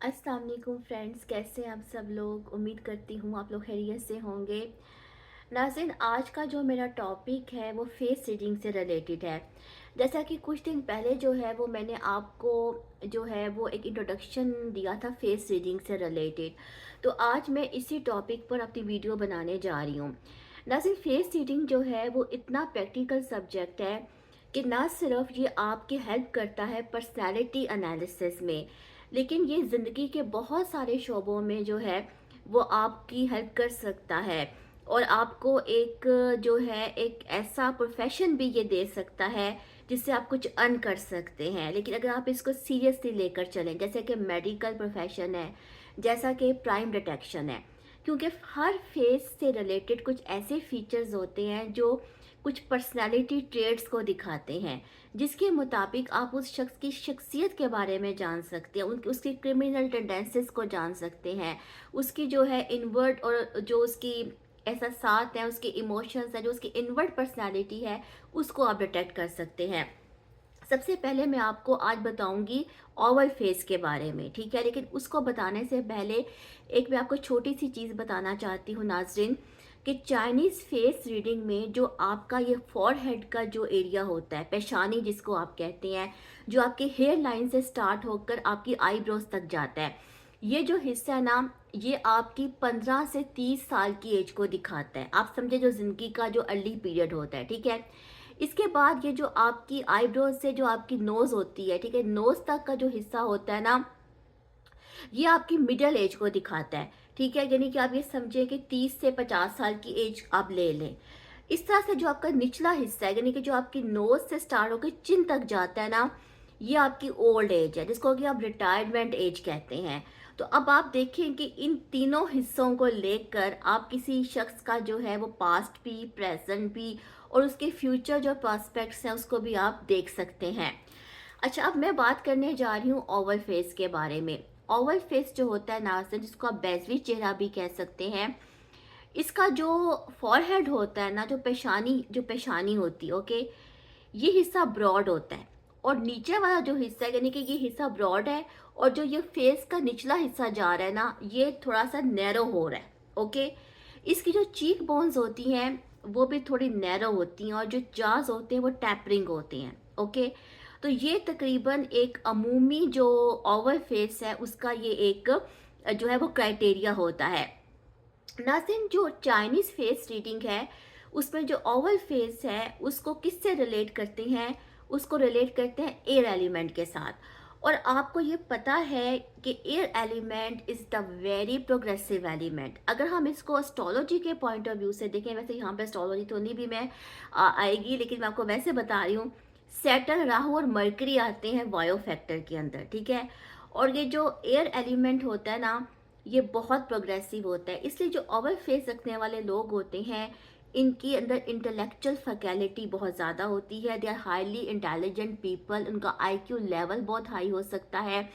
अस्सलाम वालेकुम फ्रेंड्स, कैसे हैं आप सब लोग। उम्मीद करती हूँ आप लोग खैरियत से होंगे। नाज़रीन, आज का जो मेरा टॉपिक है वो फेस रीडिंग से रिलेटेड है। जैसा कि कुछ दिन पहले जो है वो मैंने आपको जो है वो एक इंट्रोडक्शन दिया था फेस रीडिंग से रिलेटेड। तो आज मैं इसी टॉपिक पर अपनी वीडियो बनाने जा रही हूँ। नाज़रीन, फेस रीडिंग जो है वो इतना प्रैक्टिकल सब्जेक्ट है कि ना सिर्फ ये आपकी हेल्प करता है पर्सनैलिटी एनालिसिस में, लेकिन ये ज़िंदगी के बहुत सारे शोबों में जो है वो आपकी हेल्प कर सकता है। और आपको एक जो है एक ऐसा प्रोफेशन भी ये दे सकता है जिससे आप कुछ अर्न कर सकते हैं। लेकिन अगर आप इसको सीरियसली लेकर चलें, जैसे कि मेडिकल प्रोफेशन है, जैसा कि प्राइम डिटेक्शन है, क्योंकि हर फेस से रिलेटेड कुछ ऐसे फीचर्स होते हैं जो कुछ पर्सनालिटी ट्रेड्स को दिखाते हैं, जिसके मुताबिक आप उस शख्स की शख्सियत के बारे में जान सकते हैं, उनकी उसकी क्रिमिनल टेंडेंसीज को जान सकते हैं, उसकी जो है इनवर्ट और जो उसकी एहसासात हैं, उसके इमोशंस हैं, जो उसकी इनवर्ट पर्सनालिटी है, उसको आप डिटेक्ट कर सकते हैं। सबसे पहले मैं आपको आज बताऊंगी ओवल फेस के बारे में, ठीक है। लेकिन उसको बताने से पहले एक मैं आपको छोटी सी चीज़ बताना चाहती हूँ नाजरीन, कि चाइनीज़ फेस रीडिंग में जो आपका ये फॉरहेड का जो एरिया होता है, पेशानी जिसको आप कहते हैं, जो आपके हेयर लाइन से स्टार्ट होकर आपकी आईब्रोज तक जाता है, ये जो हिस्सा है ना, ये आपकी 15 से 30 साल की एज को दिखाता है। आप समझे, जो ज़िंदगी का जो अर्ली पीरियड होता है, ठीक है। इसके बाद ये जो आपकी आईब्रोज से जो आपकी नोज़ होती है, ठीक है, नोज़ तक का जो हिस्सा होता है ना, ये आपकी मिडिल एज को दिखाता है, ठीक है। यानी कि आप ये समझिए कि 30 से 50 साल की एज आप ले लें। इस तरह से जो आपका निचला हिस्सा है, यानी कि जो आपकी नोज से स्टार्ट होकर चिन तक जाता है ना, ये आपकी ओल्ड एज है, जिसको कि आप रिटायरमेंट एज कहते हैं। तो अब आप देखें कि इन तीनों हिस्सों को लेकर आप किसी शख्स का जो है वो पास्ट भी, प्रेजेंट भी और उसके फ्यूचर जो प्रॉस्पेक्ट्स हैं उसको भी आप देख सकते हैं। अच्छा, अब मैं बात करने जा रही हूँ ओवल फेस के बारे में। ओवल फेस जो होता है नाज़रीन, जिसको आप बैजवी चेहरा भी कह सकते हैं, इसका जो फॉरहेड होता है ना, जो पेशानी होती है, ओके, ये हिस्सा ब्रॉड होता है। और नीचे वाला जो हिस्सा है, यानी कि ये हिस्सा ब्रॉड है, और जो ये फेस का निचला हिस्सा जा रहा है ना, ये थोड़ा सा नैरो हो रहा है, ओके। इसकी जो चीक बोन्स होती हैं वो भी थोड़ी नैरो होती हैं, और जो जाज होते हैं वो टैपरिंग होते हैं, ओके। तो ये तकरीबन एक अमूमी जो ओवल फेस है उसका ये एक जो है वो क्राइटेरिया होता है। नाज़रीन, जो चाइनीज़ फेस रीडिंग है उसमें जो ओवल फेस है उसको किससे रिलेट करते हैं, उसको रिलेट करते हैं एयर एलिमेंट के साथ। और आपको ये पता है कि air element is the very progressive element. अगर हम इसको एस्ट्रोलॉजी के पॉइंट ऑफ व्यू से देखें, वैसे यहाँ पे एस्ट्रोलॉजी तो नहीं भी मैं आएगी, लेकिन मैं आपको वैसे बता रही हूँ, सैटर्न, राहु और मरकरी आते हैं वायो फैक्टर के अंदर, ठीक है। और ये जो एयर एलिमेंट होता है ना, ये बहुत प्रोग्रेसिव होता है। इसलिए जो ओवल फेस रखने वाले लोग होते हैं, इनकी अंदर इंटेलेक्चुअल फैकल्टी बहुत ज़्यादा होती है। They are highly intelligent people, उनका आईक्यू लेवल बहुत हाई हो सकता है।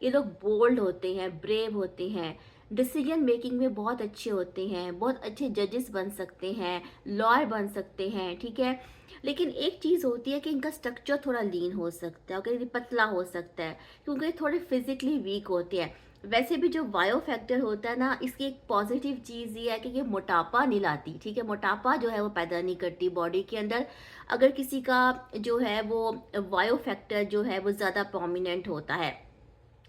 ये लोग बोल्ड होते हैं, ब्रेव होते हैं, डिसीजन मेकिंग में बहुत अच्छे होते हैं, बहुत अच्छे जजेस बन सकते हैं, लॉयर बन सकते हैं, ठीक है। लेकिन एक चीज़ होती है कि इनका स्ट्रक्चर थोड़ा लीन हो सकता है, और पतला हो सकता है, क्योंकि ये थोड़े फिजिकली वीक होते हैं। वैसे भी जो बायो फैक्टर होता है ना, इसकी एक पॉजिटिव चीज़ ये है कि ये मोटापा नहीं लाती, ठीक है। मोटापा जो है वो पैदा नहीं करती बॉडी के अंदर, अगर किसी का जो है वो बायो फैक्टर जो है वो ज़्यादा प्रोमिनेंट होता है,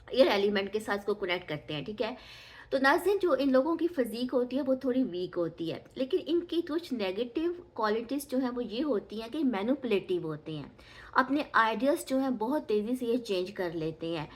एयर एलिमेंट के साथ इसको कनेक्ट करते हैं, ठीक है। तो नाज़रीन, जो इन लोगों की फिजीक होती है वो थोड़ी वीक होती है, लेकिन इनकी कुछ नेगेटिव क्वालिटीज़ जो हैं वो ये होती हैं कि मैनिपुलेटिव होते हैं। अपने आइडियाज़ जो हैं बहुत तेज़ी से ये चेंज कर लेते हैं।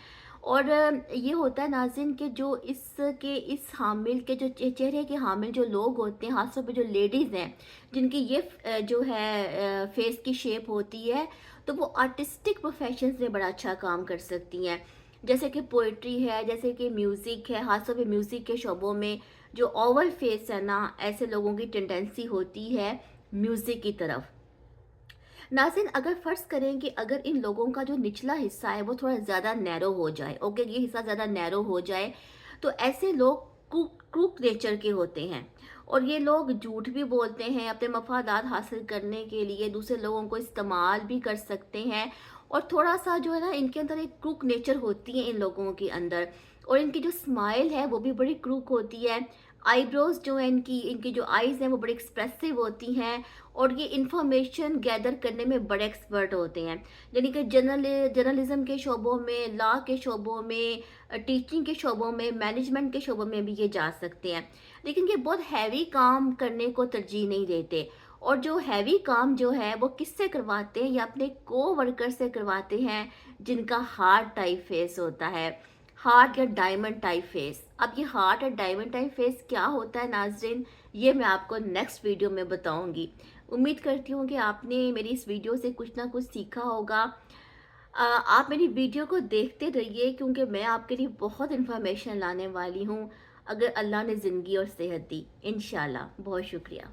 और ये होता है नाज़रीन कि जो इस हामिल के जो चेहरे के हामिल जो लोग होते हैं, खासतौर पे जो लेडीज़ हैं, जिनकी ये जो है फेस की शेप होती है, तो वो आर्टिस्टिक प्रोफेशंस में बड़ा अच्छा काम कर सकती हैं। जैसे कि पोइट्री है, जैसे कि म्यूज़िक है, खासतौर पे म्यूज़िक के शोबों में जो ओवल फेस है ना, ऐसे लोगों की टेंडेंसी होती है म्यूज़िक की तरफ। नाज़रीन, अगर फ़र्ज़ करें कि अगर इन लोगों का जो निचला हिस्सा है वो थोड़ा ज़्यादा नैरो हो जाए, ओके, ये हिस्सा ज़्यादा नैरो हो जाए, तो ऐसे लोग क्रूक नेचर के होते हैं। और ये लोग झूठ भी बोलते हैं, अपने मफादात हासिल करने के लिए दूसरे लोगों को इस्तेमाल भी कर सकते हैं। और थोड़ा-सा जो है ना इनके अंदर एक क्रूक नेचर होती है इन लोगों के अंदर, और इनकी जो स्माइल है वो भी बड़ी क्रूक होती है। आईब्रोज़ जो है इनकी इनकी जो आईज़ हैं वो बड़ी एक्सप्रेसिव होती हैं, और ये इन्फॉर्मेशन गैदर करने में बड़े एक्सपर्ट होते हैं। यानी कि जर्नलिज़्म के शोबों में, लॉ के शोबों में, टीचिंग के शोबों में, मैनेजमेंट के शोबों में भी ये जा सकते हैं। लेकिन ये बहुत हैवी काम करने को तरजीह नहीं देते, और जो हैवी काम जो है वो किससे करवाते हैं, या अपने कोवर्कर से करवाते हैं जिनका हार्ट टाइप फेस होता है, हार्ट या डायमंड टाइप फेस। अब ये हार्ट और डायमंड टाइप फेस क्या होता है नाज़रीन, ये मैं आपको नेक्स्ट वीडियो में बताऊंगी। उम्मीद करती हूँ कि आपने मेरी इस वीडियो से कुछ ना कुछ सीखा होगा। आप मेरी वीडियो को देखते रहिए, क्योंकि मैं आपके लिए बहुत इन्फॉर्मेशन लाने वाली हूँ, अगर अल्लाह ने ज़िंदगी और सेहत दी, इंशाल्लाह। बहुत शुक्रिया।